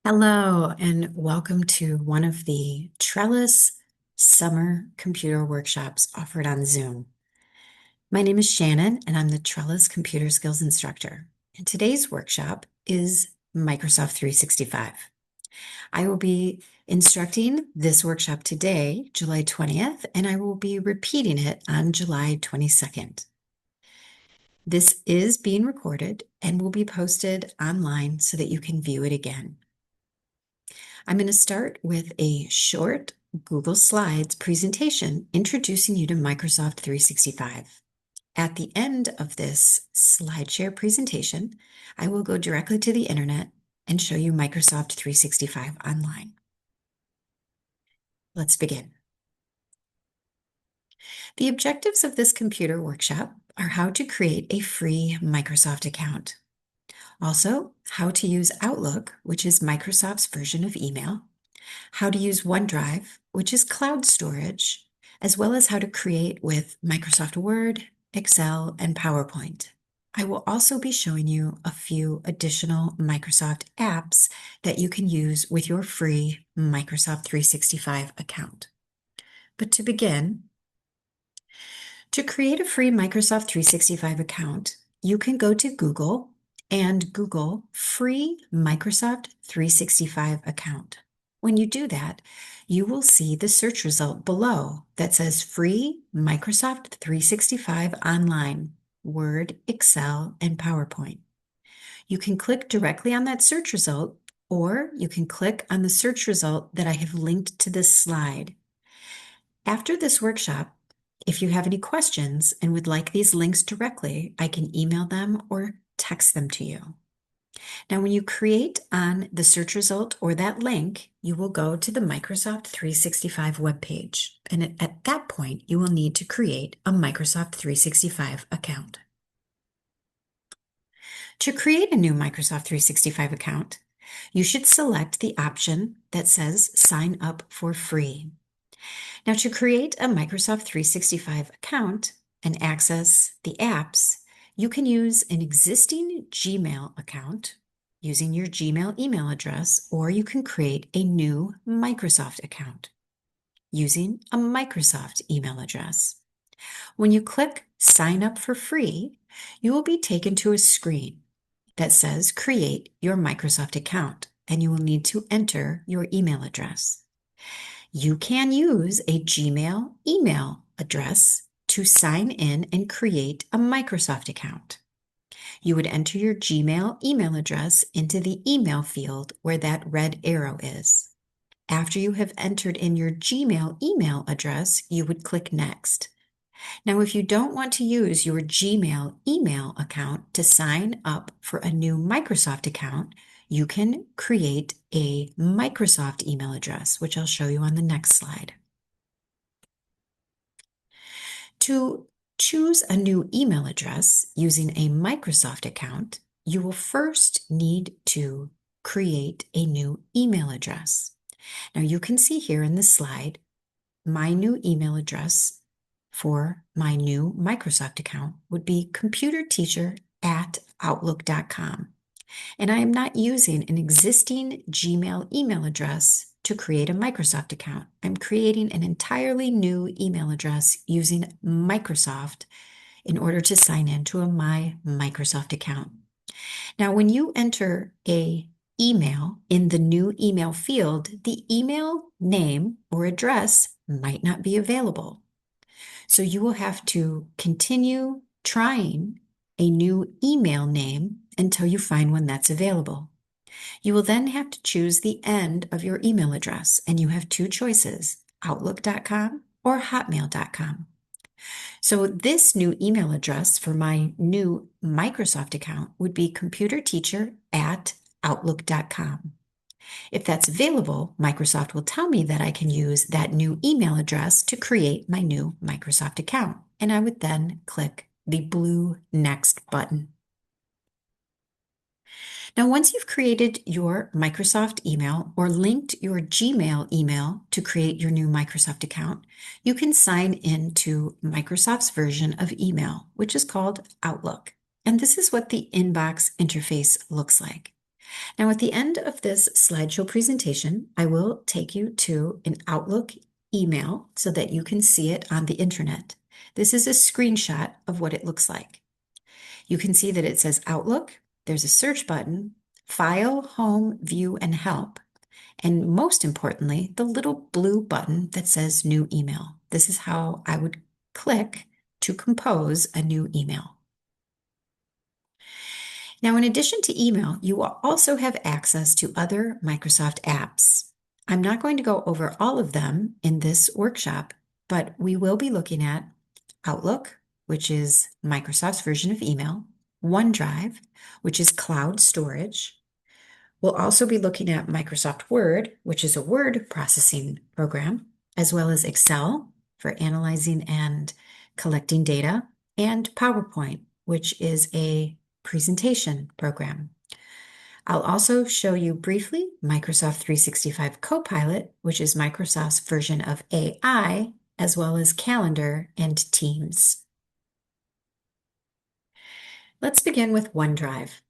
Hello, and welcome to one of the Trellus Summer Computer Workshops offered on Zoom. My name is Shannon, and I'm the Trellus Computer Skills Instructor. And today's workshop is Microsoft 365. I will be instructing this workshop today, July 20th, and I will be repeating it on July 22nd. This is being recorded and will be posted online so that you can view it again. I'm going to start with a short Google Slides presentation introducing you to Microsoft 365. At the end of this SlideShare presentation, I will go directly to the internet and show you Microsoft 365 online. Let's begin. The objectives of this computer workshop are how to create a free Microsoft account. Also, how to use Outlook, which is Microsoft's version of email, how to use OneDrive, which is cloud storage, as well as how to create with Microsoft Word, Excel, and PowerPoint. I will also be showing you a few additional Microsoft apps that you can use with your free Microsoft 365 account. But to begin, to create a free Microsoft 365 account, you can go to Google and Google free Microsoft 365 account. When you do that, you will see the search result below that says free Microsoft 365 online, Word, Excel, and PowerPoint. You can click directly on that search result, or you can click on the search result that I have linked to this slide. After this workshop, if you have any questions and would like these links directly, I can email them or text them to you. Now, when you create on the search result or that link, you will go to the Microsoft 365 webpage. And at that point, you will need to create a Microsoft 365 account. To create a new Microsoft 365 account, you should select the option that says Sign Up for Free. Now, to create a Microsoft 365 account and access the apps, you can use an existing Gmail account using your Gmail email address, or you can create a new Microsoft account using a Microsoft email address. When you click Sign Up for Free, you will be taken to a screen that says Create your Microsoft account, and you will need to enter your email address. You can use a Gmail email address to sign in and create a Microsoft account. You would enter your Gmail email address into the email field where that red arrow is. After you have entered in your Gmail email address, you would click Next. Now, if you don't want to use your Gmail email account to sign up for a new Microsoft account, you can create a Microsoft email address, which I'll show you on the next slide. To choose a new email address using a Microsoft account, you will first need to create a new email address. Now, you can see here in this slide, my new email address for my new Microsoft account would be computerteacher@outlook.com. And I am not using an existing Gmail email address to create a Microsoft account. I'm creating an entirely new email address using Microsoft in order to sign into my Microsoft account. Now, when you enter a email in the new email field, the email name or address might not be available. So you will have to continue trying a new email name until you find one that's available. You will then have to choose the end of your email address, and you have two choices, outlook.com or hotmail.com. So this new email address for my new Microsoft account would be computerteacher@outlook.com. If that's available, Microsoft will tell me that I can use that new email address to create my new Microsoft account, and I would then click the blue Next button. Now, once you've created your Microsoft email or linked your Gmail email to create your new Microsoft account, you can sign into Microsoft's version of email, which is called Outlook. And this is what the inbox interface looks like. Now, at the end of this slideshow presentation, I will take you to an Outlook email so that you can see it on the internet. This is a screenshot of what it looks like. You can see that it says Outlook, there's a search button, File, Home, View, and Help, and most importantly, the little blue button that says New Email. This is how I would click to compose a new email. Now, in addition to email, you will also have access to other Microsoft apps. I'm not going to go over all of them in this workshop, but we will be looking at Outlook, which is Microsoft's version of email, OneDrive, which is cloud storage. We'll also be looking at Microsoft Word, which is a word processing program, as well as Excel for analyzing and collecting data, and PowerPoint, which is a presentation program. I'll also show you briefly Microsoft 365 Copilot, which is Microsoft's version of AI, as well as Calendar and Teams. Let's begin with OneDrive.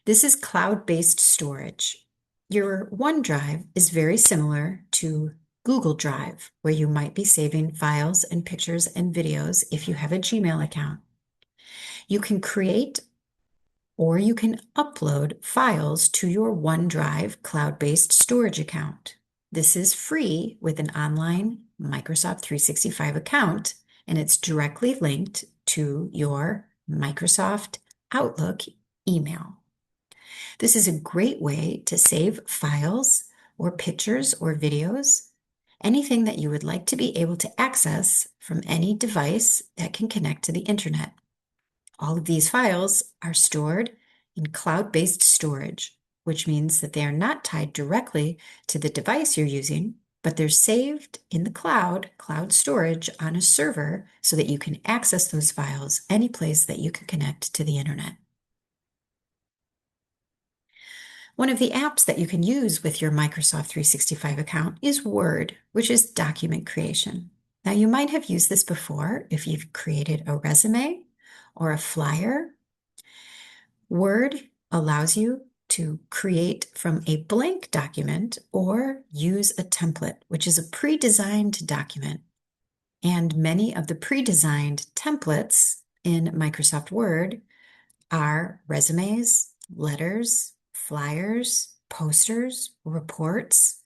This is cloud-based storage. Your OneDrive is very similar to Google Drive, where you might be saving files and pictures and videos if you have a Gmail account. You can create or you can upload files to your OneDrive cloud-based storage account. This is free with an online Microsoft 365 account, and it's directly linked to your Microsoft Outlook email. This is a great way to save files or pictures or videos, anything that you would like to be able to access from any device that can connect to the internet. All of these files are stored in cloud-based storage, which means that they are not tied directly to the device you're using, but they're saved in the cloud storage on a server so that you can access those files any place that you can connect to the internet. One of the apps that you can use with your Microsoft 365 account is Word, which is document creation. Now, you might have used this before if you've created a resume or a flyer. Word allows you to create from a blank document or use a template, which is a pre-designed document. And many of the pre-designed templates in Microsoft Word are resumes, letters, flyers, posters, reports,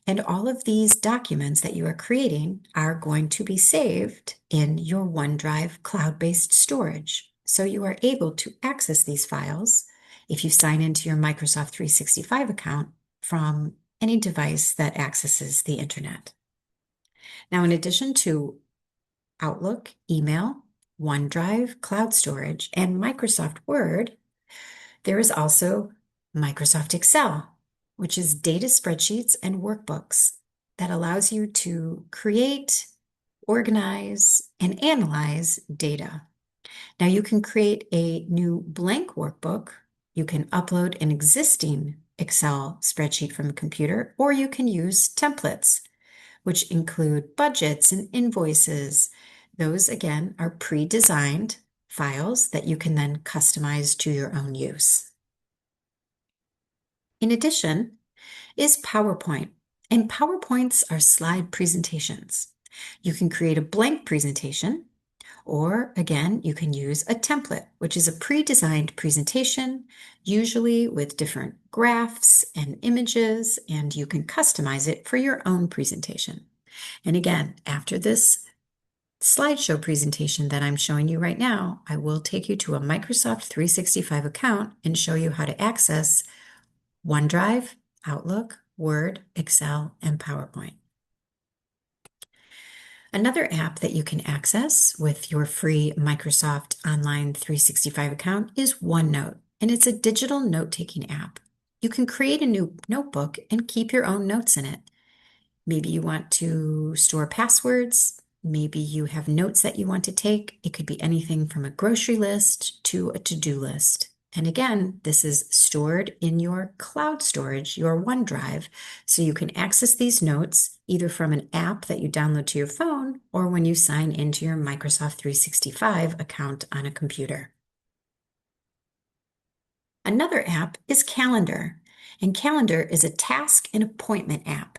and all of these documents that you are creating are going to be saved in your OneDrive cloud-based storage. So you are able to access these files if you sign into your Microsoft 365 account from any device that accesses the internet. Now, in addition to Outlook, email, OneDrive, cloud storage, and Microsoft Word, there is also Microsoft Excel, which is data spreadsheets and workbooks that allows you to create, organize, and analyze data. Now you can create a new blank workbook, you can upload an existing Excel spreadsheet from a computer, or you can use templates, which include budgets and invoices. Those, again, are pre-designed files that you can then customize to your own use. In addition is PowerPoint, and PowerPoints are slide presentations. You can create a blank presentation, or again, you can use a template, which is a pre-designed presentation, usually with different graphs and images, and you can customize it for your own presentation. And again, after this slideshow presentation that I'm showing you right now, I will take you to a Microsoft 365 account and show you how to access OneDrive, Outlook, Word, Excel, and PowerPoint. Another app that you can access with your free Microsoft Online 365 account is OneNote, and it's a digital note-taking app. You can create a new notebook and keep your own notes in it. Maybe you want to store passwords. Maybe you have notes that you want to take. It could be anything from a grocery list to a to-do list. And again, this is stored in your cloud storage, your OneDrive, so you can access these notes either from an app that you download to your phone or when you sign into your Microsoft 365 account on a computer. Another app is Calendar, and Calendar is a task and appointment app.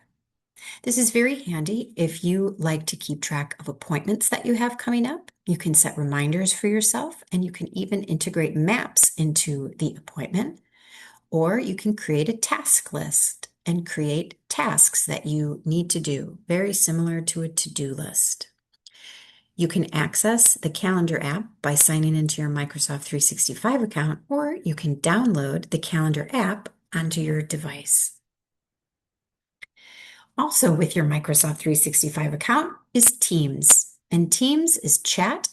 This is very handy if you like to keep track of appointments that you have coming up. You can set reminders for yourself, and you can even integrate maps into the appointment, or you can create a task list and create tasks that you need to do, very similar to a to-do list. You can access the Calendar app by signing into your Microsoft 365 account, or you can download the Calendar app onto your device. Also with your Microsoft 365 account is Teams, and Teams is chat,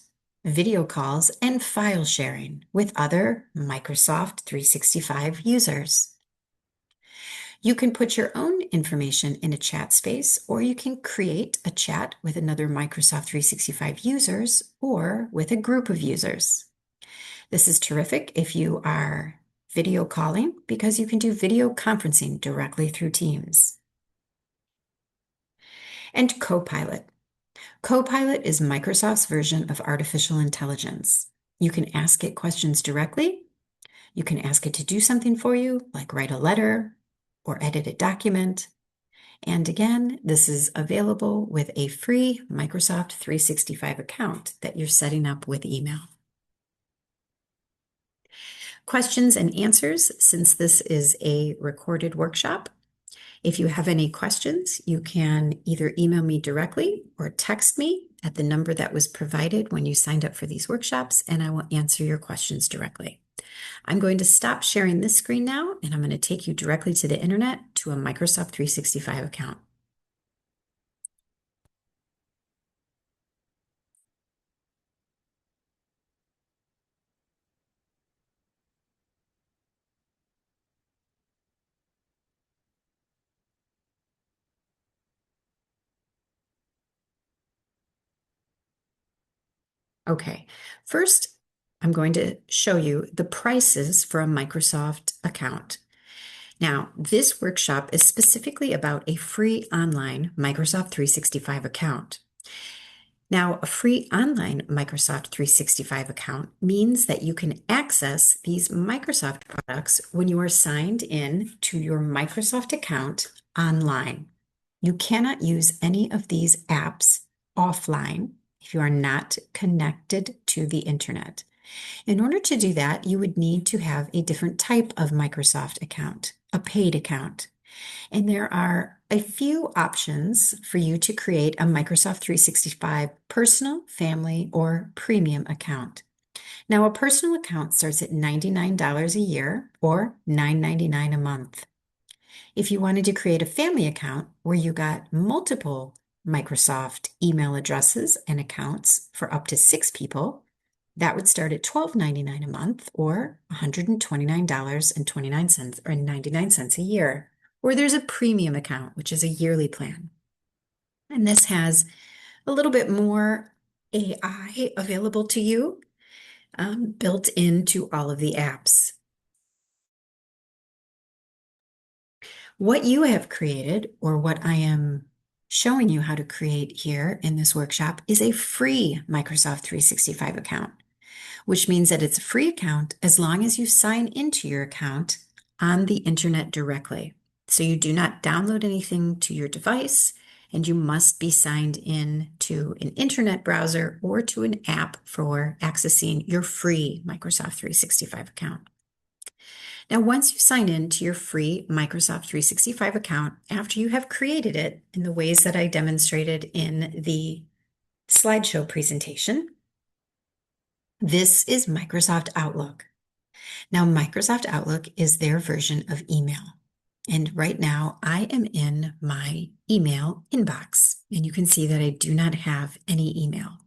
video calls, and file sharing with other Microsoft 365 users. You can put your own information in a chat space, or you can create a chat with another Microsoft 365 users or with a group of users. This is terrific if you are video calling because you can do video conferencing directly through Teams. And Copilot. Copilot is Microsoft's version of artificial intelligence. You can ask it questions directly. You can ask it to do something for you, like write a letter or edit a document. And again, this is available with a free Microsoft 365 account that you're setting up with email. Questions and answers, since this is a recorded workshop. If you have any questions, you can either email me directly or text me at the number that was provided when you signed up for these workshops, and I will answer your questions directly. I'm going to stop sharing this screen now, and I'm going to take you directly to the internet to a Microsoft 365 account. Okay, first, I'm going to show you the prices for a Microsoft account. Now, this workshop is specifically about a free online Microsoft 365 account. Now, a free online Microsoft 365 account means that you can access these Microsoft products when you are signed in to your Microsoft account online. You cannot use any of these apps offline if you are not connected to the internet. In order to do that, you would need to have a different type of Microsoft account, a paid account. And there are a few options for you to create a Microsoft 365 personal, family, or premium account. Now, a personal account starts at $99 a year or $9.99 a month. If you wanted to create a family account where you got multiple Microsoft email addresses and accounts for up to 6 people, that would start at $12.99 a month or $129.29 or 99 cents a year. Or there's a premium account, which is a yearly plan. And this has a little bit more AI available to you, built into all of the apps. What you have created, or what I am showing you how to create here in this workshop, is a free Microsoft 365 account, which means that it's a free account as long as you sign into your account on the internet directly. So you do not download anything to your device, and you must be signed in to an internet browser or to an app for accessing your free Microsoft 365 account. Now, once you sign in to your free Microsoft 365 account, after you have created it in the ways that I demonstrated in the slideshow presentation, this is Microsoft Outlook. Now, Microsoft Outlook is their version of email. And right now I am in my email inbox, and you can see that I do not have any email.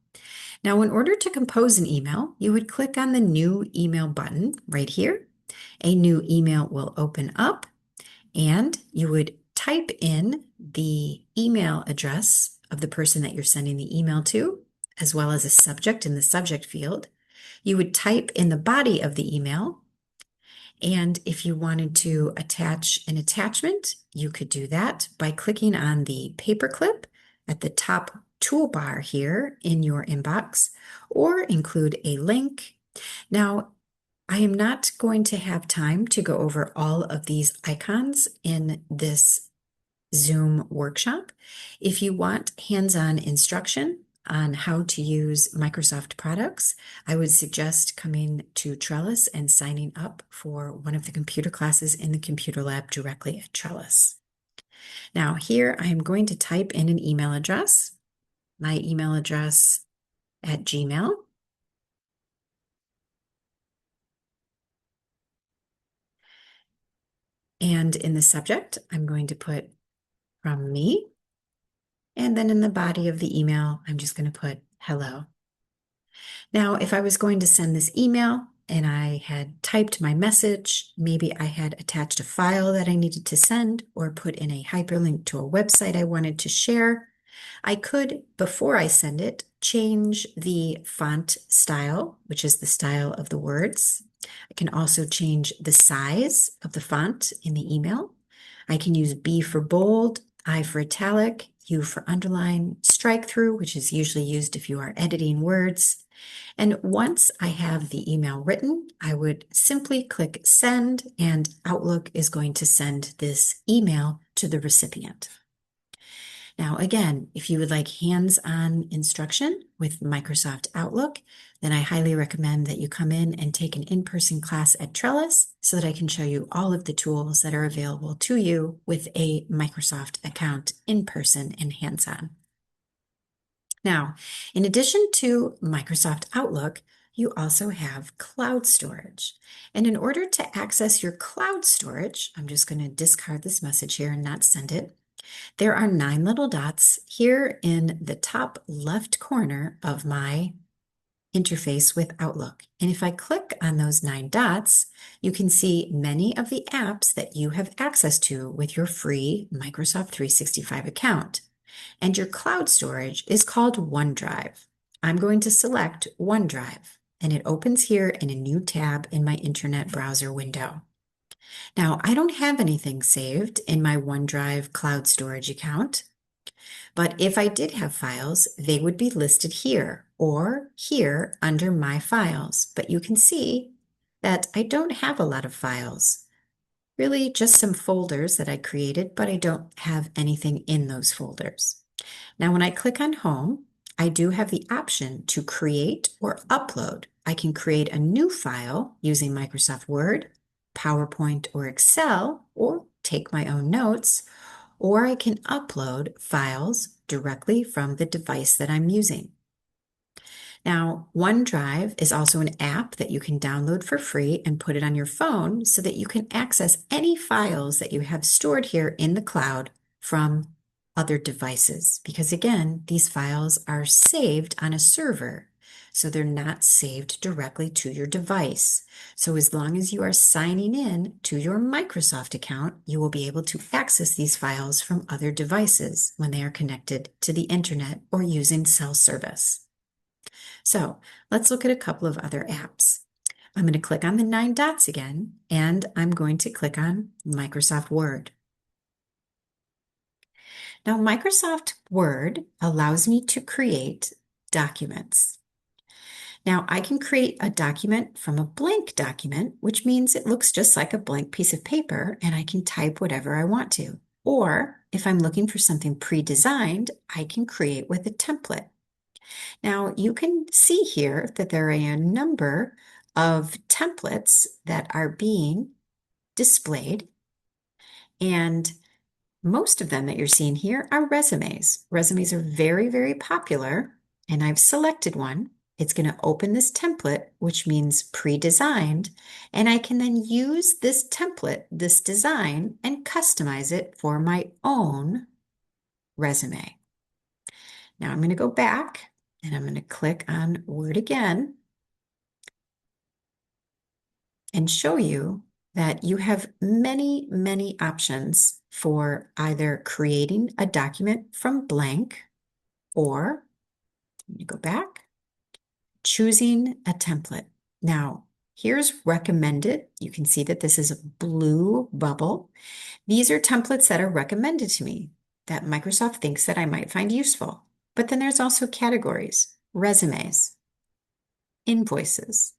Now, in order to compose an email, you would click on the new email button right here. A new email will open up, and you would type in the email address of the person that you're sending the email to, as well as a subject in the subject field. You would type in the body of the email, and if you wanted to attach an attachment, you could do that by clicking on the paperclip at the top toolbar here in your inbox, or include a link. Now, I am not going to have time to go over all of these icons in this Zoom workshop. If you want hands-on instruction on how to use Microsoft products, I would suggest coming to Trellus and signing up for one of the computer classes in the computer lab directly at Trellus. Now here I am going to type in an email address, my email address at Gmail. And in the subject, I'm going to put from me. And then in the body of the email, I'm just going to put hello. Now, if I was going to send this email and I had typed my message, maybe I had attached a file that I needed to send or put in a hyperlink to a website I wanted to share, I could, before I send it, change the font style, which is the style of the words. I can also change the size of the font in the email. I can use B for bold, I for italic, U for underline, strike through, which is usually used if you are editing words. And once I have the email written, I would simply click send, and Outlook is going to send this email to the recipient. Now, again, if you would like hands-on instruction with Microsoft Outlook, then I highly recommend that you come in and take an in-person class at Trellus so that I can show you all of the tools that are available to you with a Microsoft account in person and hands-on. Now, in addition to Microsoft Outlook, you also have cloud storage. And in order to access your cloud storage, I'm just going to discard this message here and not send it. There are 9 little dots here in the top left corner of my interface with Outlook. And if I click on those 9 dots, you can see many of the apps that you have access to with your free Microsoft 365 account. And your cloud storage is called OneDrive. I'm going to select OneDrive, and it opens here in a new tab in my internet browser window. Now, I don't have anything saved in my OneDrive cloud storage account, but if I did have files, they would be listed here or here under My Files. But you can see that I don't have a lot of files. Really just some folders that I created, but I don't have anything in those folders. Now, when I click on Home, I do have the option to create or upload. I can create a new file using Microsoft Word, PowerPoint, or Excel, or take my own notes, or I can upload files directly from the device that I'm using. Now, OneDrive is also an app that you can download for free and put it on your phone so that you can access any files that you have stored here in the cloud from other devices. Because again, these files are saved on a server, so they're not saved directly to your device. So as long as you are signing in to your Microsoft account, you will be able to access these files from other devices when they are connected to the internet or using cell service. So let's look at a couple of other apps. I'm going to click on the 9 dots again, and I'm going to click on Microsoft Word. Now, Microsoft Word allows me to create documents. Now, I can create a document from a blank document, which means it looks just like a blank piece of paper, and I can type whatever I want to. Or if I'm looking for something pre-designed, I can create with a template. Now, you can see here that there are a number of templates that are being displayed, and most of them that you're seeing here are resumes. Resumes are very, very popular, and I've selected one. It's going to open this template, which means pre-designed, and I can then use this template, this design, and customize it for my own resume. Now I'm going to go back and I'm going to click on Word again and show you that you have many, many options for either creating a document from blank or, let me go back, choosing a template. Now, here's recommended. You can see that this is a blue bubble. These are templates that are recommended to me that Microsoft thinks that I might find useful. But then there's also categories, resumes, invoices,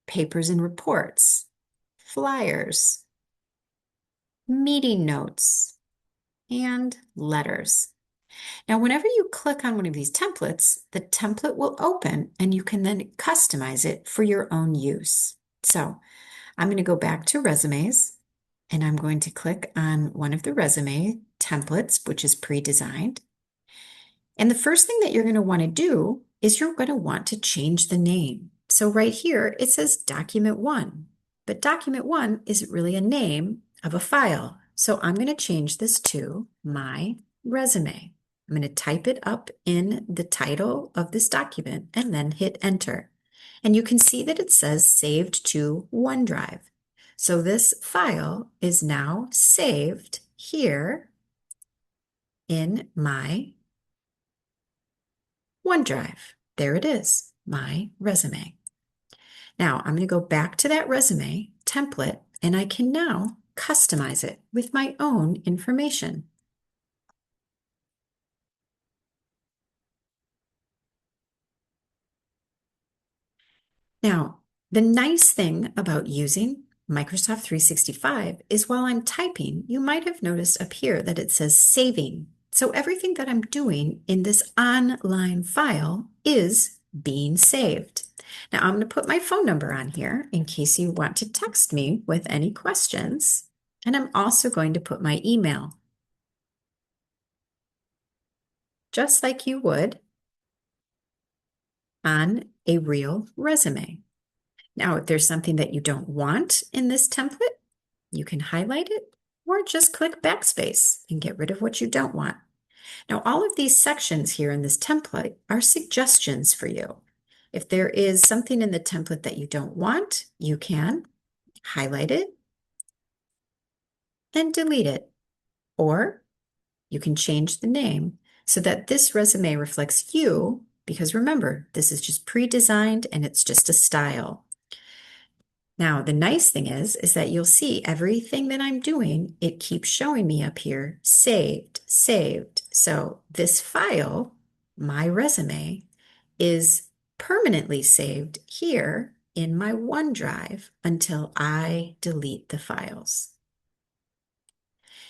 papers and reports, flyers, meeting notes, and letters. Now, whenever you click on one of these templates, the template will open and you can then customize it for your own use. So I'm going to go back to resumes and I'm going to click on one of the resume templates, which is pre-designed. And the first thing that you're going to want to do is you're going to want to change the name. So right here, it says document 1, but document 1 isn't really a name of a file. So I'm going to change this to my resume. I'm going to type it up in the title of this document and then hit enter. And you can see that it says saved to OneDrive. So this file is now saved here in my OneDrive. There it is, my resume. Now I'm going to go back to that resume template and I can now customize it with my own information. Now, the nice thing about using Microsoft 365 is while I'm typing, you might have noticed up here that it says saving. So everything that I'm doing in this online file is being saved. Now I'm going to put my phone number on here in case you want to text me with any questions. And I'm also going to put my email, just like you would on a real resume. Now, if there's something that you don't want in this template, you can highlight it or just click backspace and get rid of what you don't want. Now, all of these sections here in this template are suggestions for you. If there is something in the template that you don't want, you can highlight it and delete it. Or you can change the name so that this resume reflects you, because remember, this is just pre-designed and it's just a style. Now, the nice thing is that you'll see everything that I'm doing, it keeps showing me up here, saved, saved. So this file, my resume, is permanently saved here in my OneDrive until I delete the files.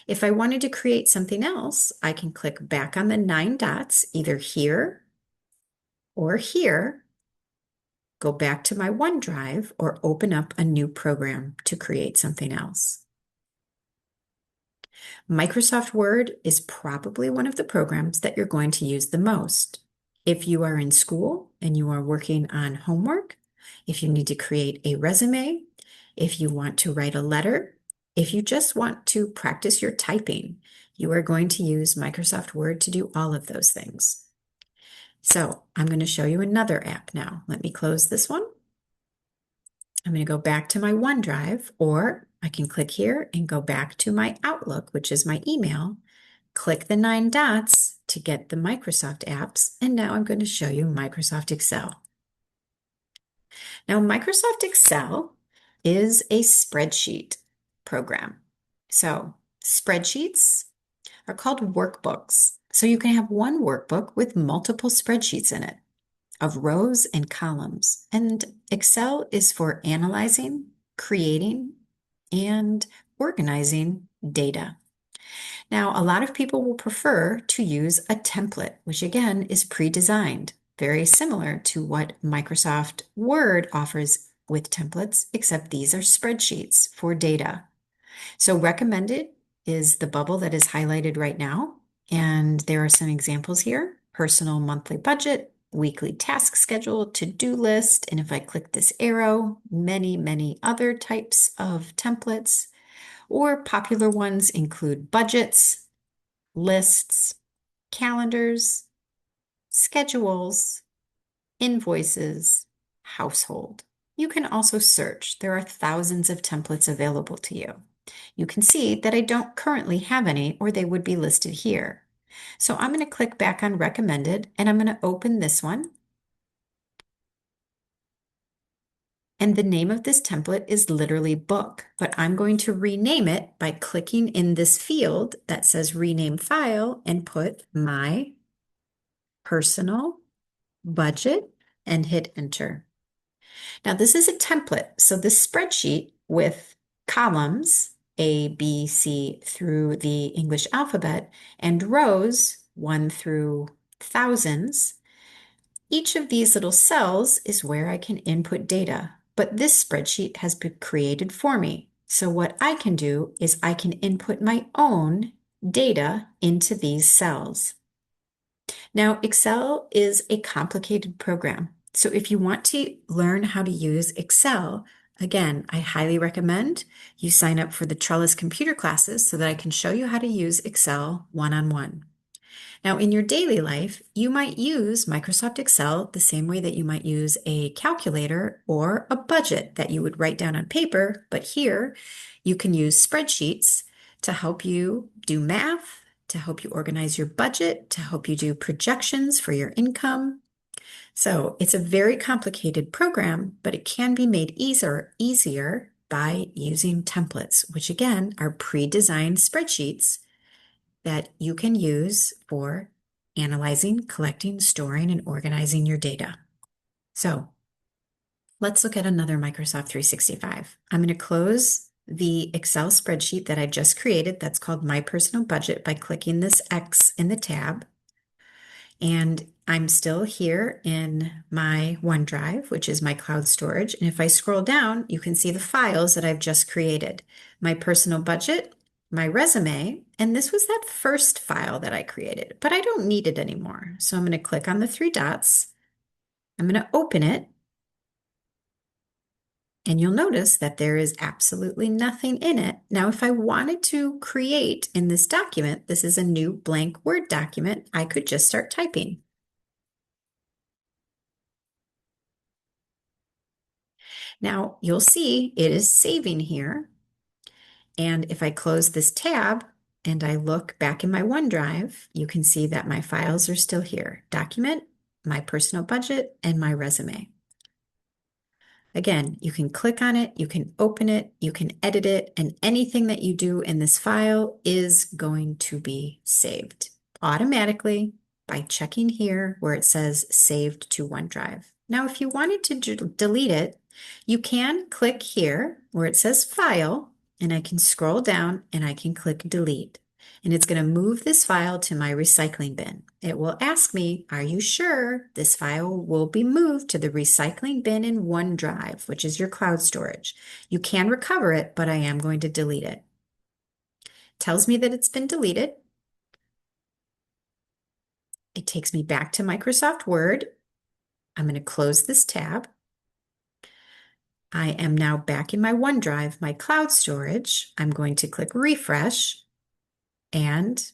If I wanted to create something else, I can click back on the 9 dots, either here or here, go back to my OneDrive, or open up a new program to create something else. Microsoft Word is probably one of the programs that you're going to use the most. If you are in school and you are working on homework, if you need to create a resume, if you want to write a letter, if you just want to practice your typing, you are going to use Microsoft Word to do all of those things. So I'm going to show you another app now. Let me close this one. I'm going to go back to my OneDrive, or I can click here and go back to my Outlook, which is my email, click the 9 dots to get the Microsoft apps, and now I'm going to show you Microsoft Excel. Now, Microsoft Excel is a spreadsheet program. So spreadsheets are called workbooks. So you can have one workbook with multiple spreadsheets in it of rows and columns. And Excel is for analyzing, creating, and organizing data. Now, a lot of people will prefer to use a template, which again is pre-designed, very similar to what Microsoft Word offers with templates, except these are spreadsheets for data. So recommended is the bubble that is highlighted right now. And there are some examples here: personal monthly budget, weekly task schedule, to-do list. And if I click this arrow, many other types of templates, or popular ones include budgets, lists, calendars, schedules, invoices, household. You can also search. There are thousands of templates available to you. You can see that I don't currently have any, or they would be listed here. So I'm going to click back on recommended, and I'm going to open this one. And the name of this template is literally book, but I'm going to rename it by clicking in this field that says rename file and put my personal budget and hit enter. Now, this is a template. So this spreadsheet with columns, A, B, C through the English alphabet, and rows, 1 through thousands. Each of these little cells is where I can input data, but this spreadsheet has been created for me. So what I can do is I can input my own data into these cells. Now, Excel is a complicated program. So if you want to learn how to use Excel, again, I highly recommend you sign up for the Trellus computer classes so that I can show you how to use Excel one-on-one. Now, in your daily life, you might use Microsoft Excel the same way that you might use a calculator or a budget that you would write down on paper, but here you can use spreadsheets to help you do math, to help you organize your budget, to help you do projections for your income. So it's a very complicated program, but it can be made easier by using templates, which again are pre-designed spreadsheets that you can use for analyzing, collecting, storing, and organizing your data. So let's look at another Microsoft 365. I'm going to close the Excel spreadsheet that I just created. That's called My Personal Budget by clicking this X in the tab. And I'm still here in my OneDrive, which is my cloud storage. And if I scroll down, you can see the files that I've just created. My personal budget, my resume, and this was that first file that I created, but I don't need it anymore. So I'm going to click on the three dots. I'm going to open it. And you'll notice that there is absolutely nothing in it. Now, if I wanted to create in this document, this is a new blank Word document, I could just start typing. Now, you'll see it is saving here. And if I close this tab and I look back in my OneDrive, you can see that my files are still here. Document, my personal budget, and my resume. Again, you can click on it, you can open it, you can edit it, and anything that you do in this file is going to be saved automatically by checking here where it says saved to OneDrive. Now, if you wanted to delete it, you can click here where it says file, and I can scroll down and I can click delete. And it's going to move this file to my recycling bin. It will ask me, are you sure this file will be moved to the recycling bin in OneDrive, which is your cloud storage? You can recover it, but I am going to delete it. It tells me that it's been deleted. It takes me back to Microsoft Word. I'm going to close this tab. I am now back in my OneDrive, my cloud storage. I'm going to click refresh, and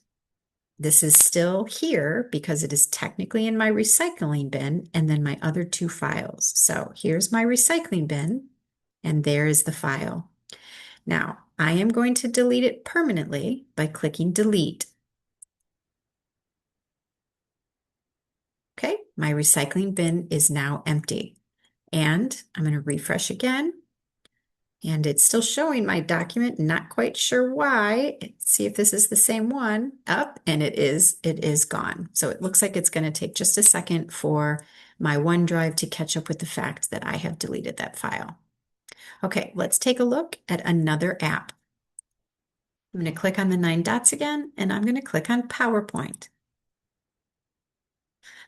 this is still here because it is technically in my recycling bin and then my other two files. So here's my recycling bin and there is the file. Now I am going to delete it permanently by clicking delete. Okay, my recycling bin is now empty. And I'm going to refresh again. And it's still showing my document, not quite sure why. Let's see if this is the same one. Up, and it is gone. So it looks like it's going to take just a second for my OneDrive to catch up with the fact that I have deleted that file. Okay, let's take a look at another app. I'm going to click on the 9 dots again, and I'm going to click on PowerPoint.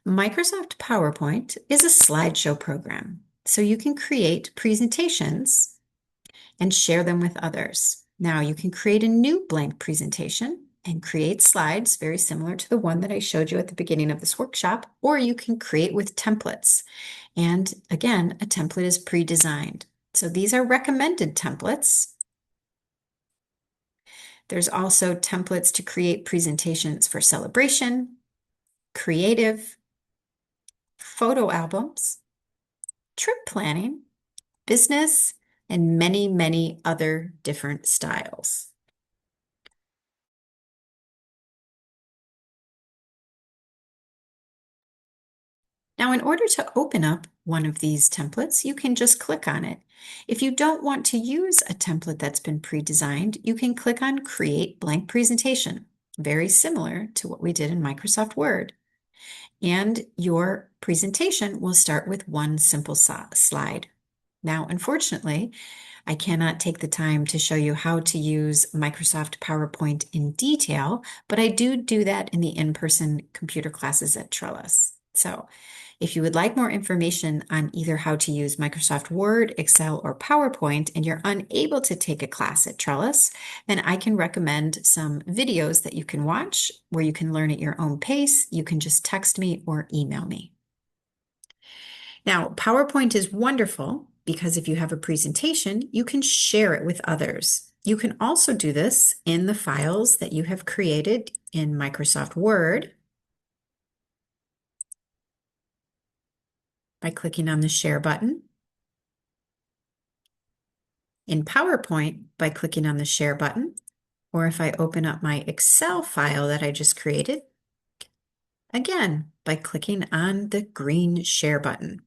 Microsoft PowerPoint is a slideshow program, so you can create presentations and share them with others. Now you can create a new blank presentation and create slides very similar to the one that I showed you at the beginning of this workshop, or you can create with templates. And again, a template is pre-designed. So these are recommended templates. There's also templates to create presentations for celebration, creative, photo albums, trip planning, business, and many, many other different styles. Now, in order to open up one of these templates, you can just click on it. If you don't want to use a template that's been pre-designed, you can click on Create Blank Presentation, very similar to what we did in Microsoft Word. And your presentation will start with one simple slide. Now, unfortunately, I cannot take the time to show you how to use Microsoft PowerPoint in detail, but I do that in the in-person computer classes at Trellus. So if you would like more information on either how to use Microsoft Word, Excel, or PowerPoint, and you're unable to take a class at Trellus, then I can recommend some videos that you can watch where you can learn at your own pace. You can just text me or email me. Now, PowerPoint is wonderful because if you have a presentation, you can share it with others. You can also do this in the files that you have created in Microsoft Word by clicking on the Share button, in PowerPoint by clicking on the Share button, or if I open up my Excel file that I just created, again, by clicking on the green Share button.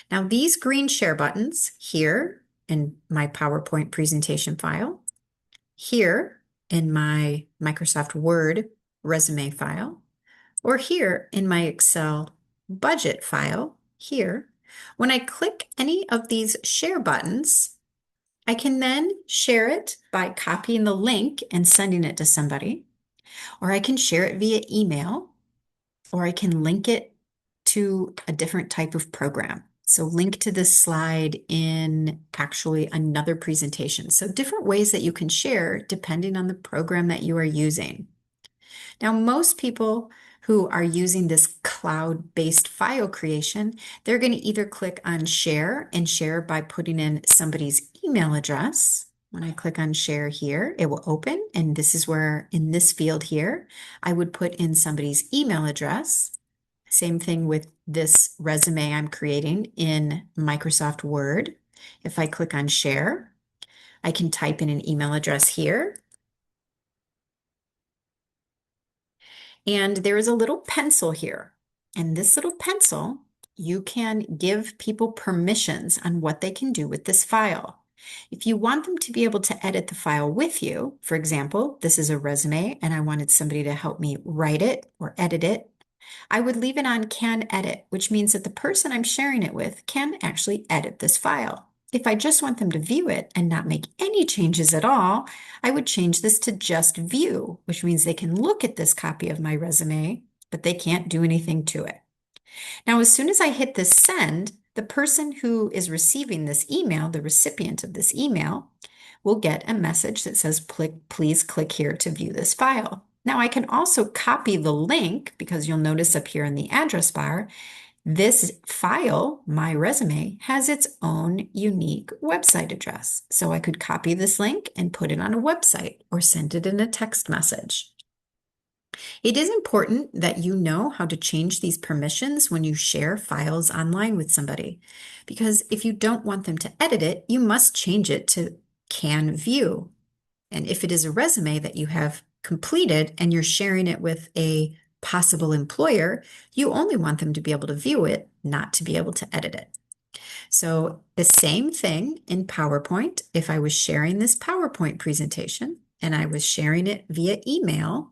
Now, these green Share buttons here in my PowerPoint presentation file, here in my Microsoft Word resume file, or here in my Excel budget file here, when I click any of these share buttons, I can then share it by copying the link and sending it to somebody, or I can share it via email, or I can link it to a different type of program. So link to this slide in actually another presentation. So different ways that you can share depending on the program that you are using. Now, most people who are using this cloud-based file creation, they're going to either click on share and share by putting in somebody's email address. When I click on share here, it will open, and this is where in this field here, I would put in somebody's email address. Same thing with this resume I'm creating in Microsoft Word. If I click on share, I can type in an email address here. And there is a little pencil here. And this little pencil, you can give people permissions on what they can do with this file. If you want them to be able to edit the file with you, for example, this is a resume and I wanted somebody to help me write it or edit it, I would leave it on can edit, which means that the person I'm sharing it with can actually edit this file. If I just want them to view it and not make any changes at all, I would change this to just view, which means they can look at this copy of my resume, but they can't do anything to it. Now, as soon as I hit this send, the person who is receiving this email, the recipient of this email, will get a message that says, please click here to view this file. Now, I can also copy the link because you'll notice up here in the address bar, this file, my resume, has its own unique website address. So I could copy this link and put it on a website or send it in a text message. It is important that you know how to change these permissions when you share files online with somebody, because if you don't want them to edit it, you must change it to can view. And if it is a resume that you have completed and you're sharing it with a possible employer, you only want them to be able to view it, not to be able to edit it. So the same thing in PowerPoint. If I was sharing this PowerPoint presentation and I was sharing it via email,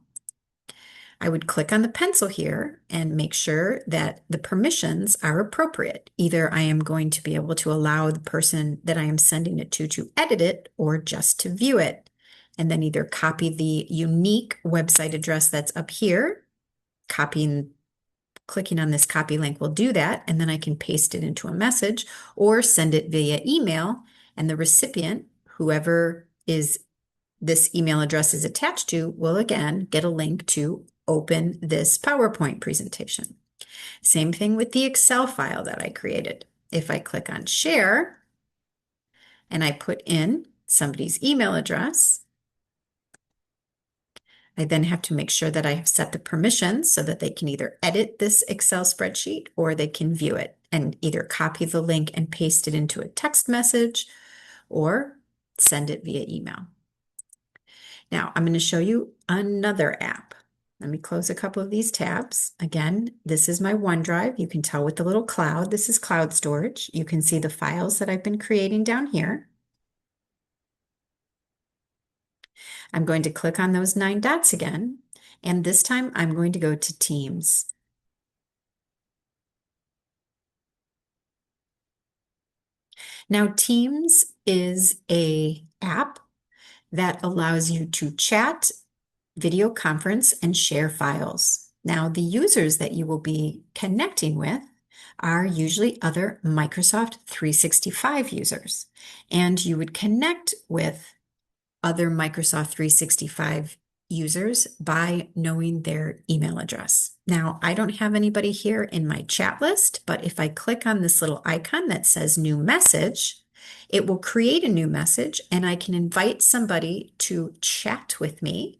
I would click on the pencil here and make sure that the permissions are appropriate. Either I am going to be able to allow the person that I am sending it to edit it or just to view it. And then either copy the unique website address that's up here, clicking on this copy link will do that, and then I can paste it into a message or send it via email, and the recipient, whoever is this email address is attached to, will again get a link to open this PowerPoint presentation. Same thing with the Excel file that I created. If I click on share and I put in somebody's email address, I then have to make sure that I have set the permissions so that they can either edit this Excel spreadsheet or they can view it and either copy the link and paste it into a text message or send it via email. Now, I'm going to show you another app. Let me close a couple of these tabs. Again, this is my OneDrive. You can tell with the little cloud, this is cloud storage. You can see the files that I've been creating down here. I'm going to click on those 9 dots again, and this time I'm going to go to Teams. Now, Teams is a app that allows you to chat, video conference, and share files. Now, the users that you will be connecting with are usually other Microsoft 365 users, and you would connect with other Microsoft 365 users by knowing their email address. Now, I don't have anybody here in my chat list, but if I click on this little icon that says new message, it will create a new message and I can invite somebody to chat with me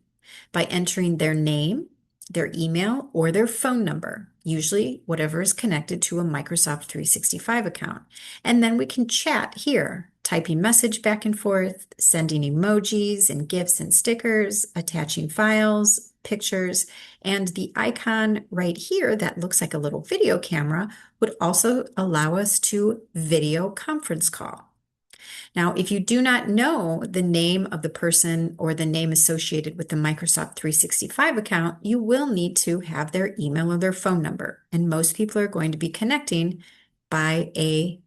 by entering their name, their email, or their phone number, usually whatever is connected to a Microsoft 365 account. And then we can chat here, typing message back and forth, sending emojis and GIFs and stickers, attaching files, pictures, and the icon right here that looks like a little video camera would also allow us to video conference call. Now, if you do not know the name of the person or the name associated with the Microsoft 365 account, you will need to have their email or their phone number. And most people are going to be connecting by a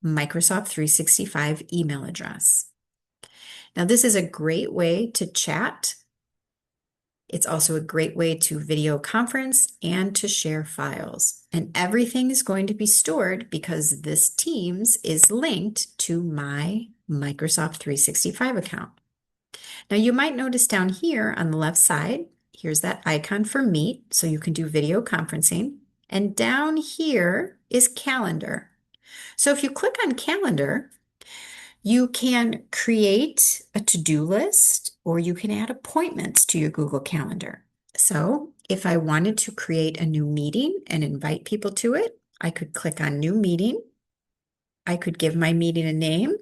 Microsoft 365 email address. Now, this is a great way to chat. It's also a great way to video conference and to share files. And everything is going to be stored because this Teams is linked to my Microsoft 365 account. Now you might notice down here on the left side, here's that icon for Meet, so you can do video conferencing. And down here is Calendar. So if you click on Calendar, you can create a to-do list or you can add appointments to your Google Calendar. So if I wanted to create a new meeting and invite people to it, I could click on New Meeting. I could give my meeting a name.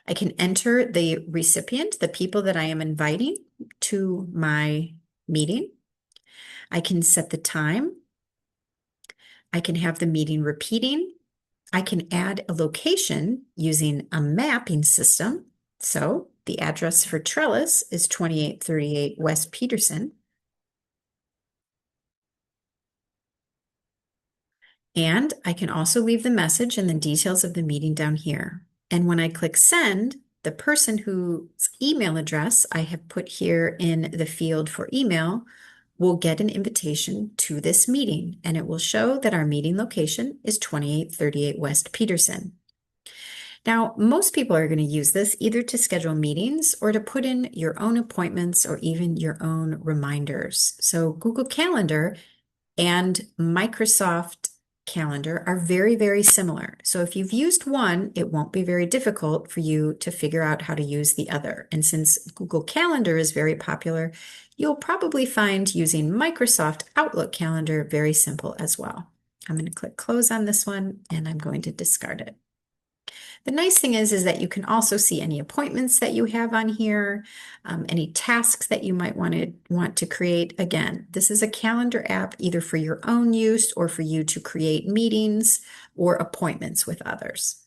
I can enter the recipient, the people that I am inviting to my meeting. I can set the time. I can have the meeting repeating. I can add a location using a mapping system. So the address for Trellus is 2838 West Peterson. And I can also leave the message and the details of the meeting down here. And when I click send, the person whose email address I have put here in the field for email will get an invitation to this meeting, and it will show that our meeting location is 2838 West Peterson. Now, most people are going to use this either to schedule meetings or to put in your own appointments or even your own reminders. So Google Calendar and Microsoft Calendar are very, very similar. So if you've used one, it won't be very difficult for you to figure out how to use the other. And since Google Calendar is very popular, you'll probably find using Microsoft Outlook Calendar very simple as well. I'm going to click close on this one and I'm going to discard it. The nice thing is that you can also see any appointments that you have on here, any tasks that you might want to create. Again, this is a calendar app either for your own use or for you to create meetings or appointments with others.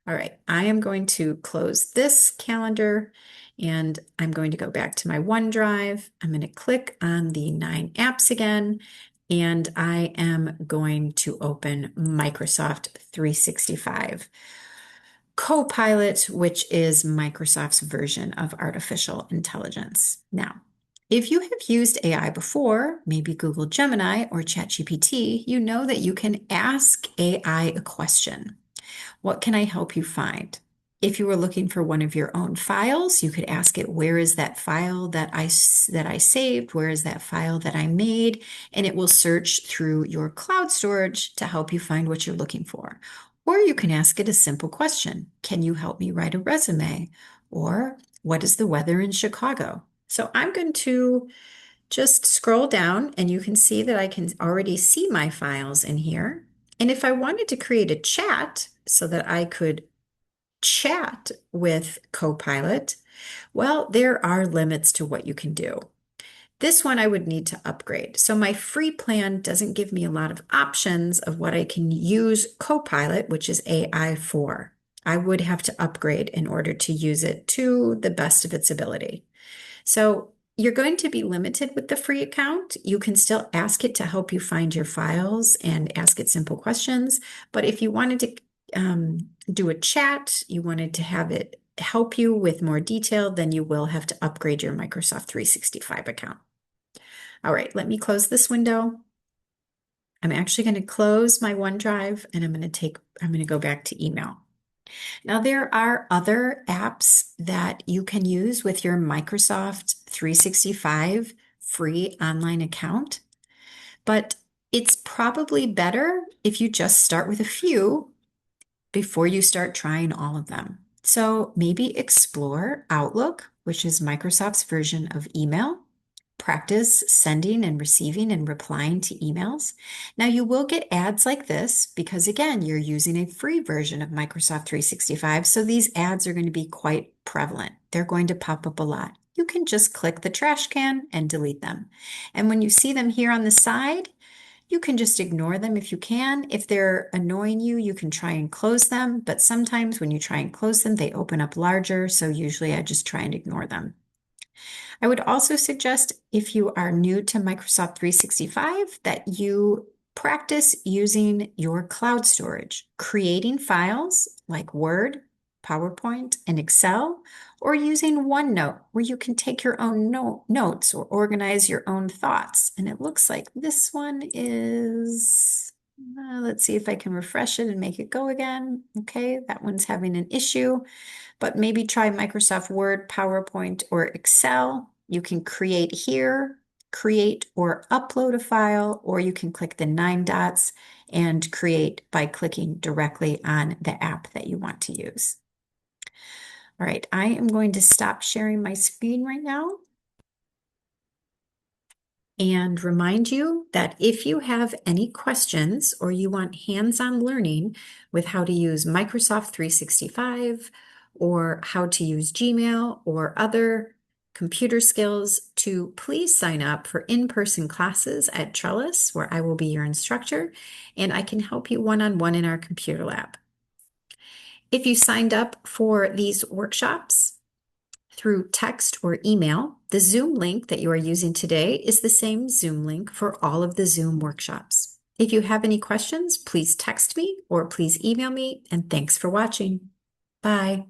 All right, I am going to close this calendar and I'm going to go back to my OneDrive. I'm going to click on the 9 apps again, and I am going to open Microsoft 365. Copilot, which is Microsoft's version of artificial intelligence. Now, if you have used AI before, maybe Google Gemini or ChatGPT, you know that you can ask AI a question. What can I help you find? If you were looking for one of your own files, you could ask it, where is that file that I saved? Where is that file that I made? And it will search through your cloud storage to help you find what you're looking for. Or you can ask it a simple question. Can you help me write a resume? Or what is the weather in Chicago? So I'm going to just scroll down and you can see that I can already see my files in here. And if I wanted to create a chat so that I could chat with Copilot, well, there are limits to what you can do. This one I would need to upgrade. So my free plan doesn't give me a lot of options of what I can use Copilot, which is AI for. I would have to upgrade in order to use it to the best of its ability. So You're going to be limited with the free account. You can still ask it to help you find your files and ask it simple questions. But if you wanted to do a chat, you wanted to have it help you with more detail, then you will have to upgrade your Microsoft 365 account. All right, let me close this window. I'm actually going to close my OneDrive and I'm going to go back to email. Now, there are other apps that you can use with your Microsoft 365 free online account, but it's probably better if you just start with a few before you start trying all of them. So maybe explore Outlook, which is Microsoft's version of email. Practice sending and receiving and replying to emails. Now, you will get ads like this because, again, you're using a free version of Microsoft 365, so these ads are going to be quite prevalent. They're going to pop up a lot. You can just click the trash can and delete them. And when you see them here on the side, you can just ignore them if you can. If they're annoying you, you can try and close them, but sometimes when you try and close them, they open up larger, so usually I just try and ignore them. I would also suggest if you are new to Microsoft 365 that you practice using your cloud storage, creating files like Word, PowerPoint, and Excel, or using OneNote where you can take your own notes or organize your own thoughts. And it looks like this one is, let's see if I can refresh it and make it go again. Okay, that one's having an issue. But maybe try Microsoft Word, PowerPoint, or Excel. You can create here, create or upload a file, or you can click the 9 dots and create by clicking directly on the app that you want to use. All right, I am going to stop sharing my screen right now and remind you that if you have any questions or you want hands-on learning with how to use Microsoft 365 or how to use Gmail or other computer skills, to please sign up for in-person classes at Trellus, where I will be your instructor, and I can help you one-on-one in our computer lab. If you signed up for these workshops through text or email, the Zoom link that you are using today is the same Zoom link for all of the Zoom workshops. If you have any questions, please text me or please email me, and thanks for watching. Bye.